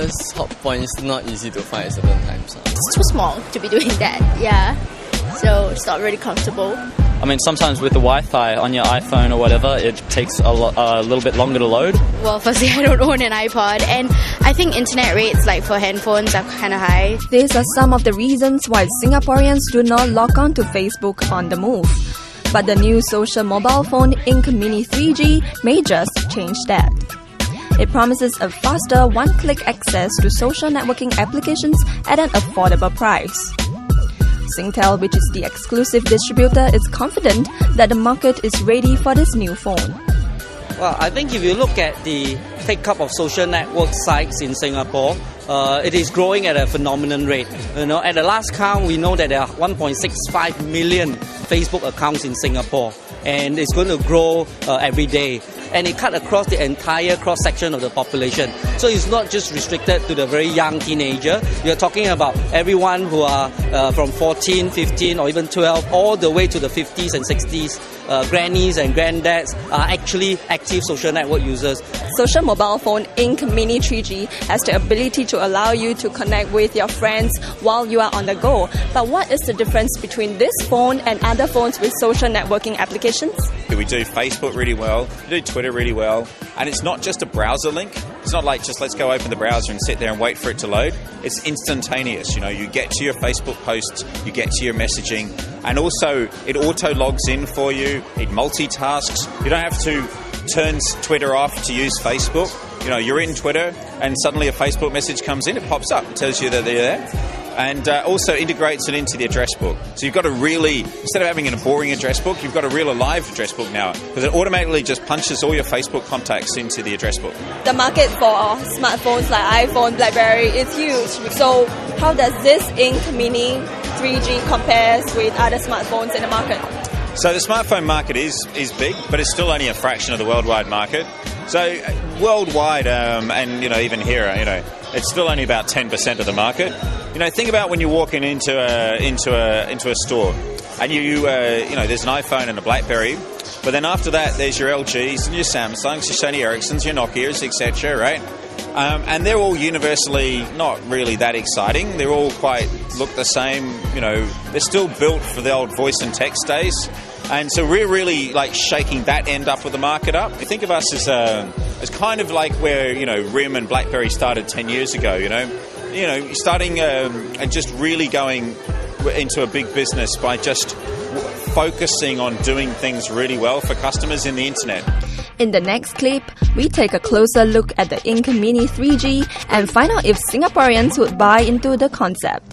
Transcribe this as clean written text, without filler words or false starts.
Because hot points not easy to find at certain times. It's too small to be doing that, yeah. So it's not really comfortable. I mean, sometimes with the Wi-Fi on your iPhone or whatever, it takes a little bit longer to load. Well, firstly, I don't own an iPod, and I think internet rates, like for handphones, are kind of high. These are some of the reasons why Singaporeans do not log on to Facebook on the move. But the new social mobile phone INQ Mini 3G may just change that. It promises a faster one-click access to social networking applications at an affordable price. Singtel, which is the exclusive distributor, is confident that the market is ready for this new phone. Well, I think if you look at the take-up of social network sites in Singapore, it is growing at a phenomenal rate. At the last count, we know that there are 1.65 million Facebook accounts in Singapore, and it's going to grow every day. And it cut across the entire cross-section of the population. So it's not just restricted to the very young teenager. You're talking about everyone who are from 14, 15, or even 12, all the way to the 50s and 60s. Grannies and granddads are actually active social network users. Social mobile phone INQ Mini 3G has the ability to allow you to connect with your friends while you are on the go. But what is the difference between this phone and other phones with social networking applications? We do Facebook really well, we do Twitter really well, and it's not just a browser link. It's not like just let's go open the browser and sit there and wait for it to load. It's instantaneous. You get to your Facebook posts, you get to your messaging, and also it auto logs in for you. It multitasks. You don't have to turn Twitter off to use Facebook. You're in Twitter and suddenly a Facebook message comes in, it pops up, it tells you that they're there. And also integrates it into the address book. So you've got instead of having a boring address book, you've got a real alive address book now, because it automatically just punches all your Facebook contacts into the address book. The market for smartphones like iPhone, BlackBerry is huge. So how does this INQ Mini 3G compares with other smartphones in the market? So the smartphone market is big, but it's still only a fraction of the worldwide market. So worldwide, and even here, it's still only about 10% of the market. Think about when you're walking into a store, and there's an iPhone and a BlackBerry, but then after that there's your LGs and your Samsungs, your Sony Ericssons, your Nokias, etc. Right? And they're all universally not really that exciting. They're all look the same. They're still built for the old voice and text days. And so we're really shaking that end up with the market up. You think of us as kind of like where RIM and BlackBerry started 10 years ago. Starting and just really going into a big business by just focusing on doing things really well for customers in the internet. In the next clip, we take a closer look at the INQ Mini 3G and find out if Singaporeans would buy into the concept.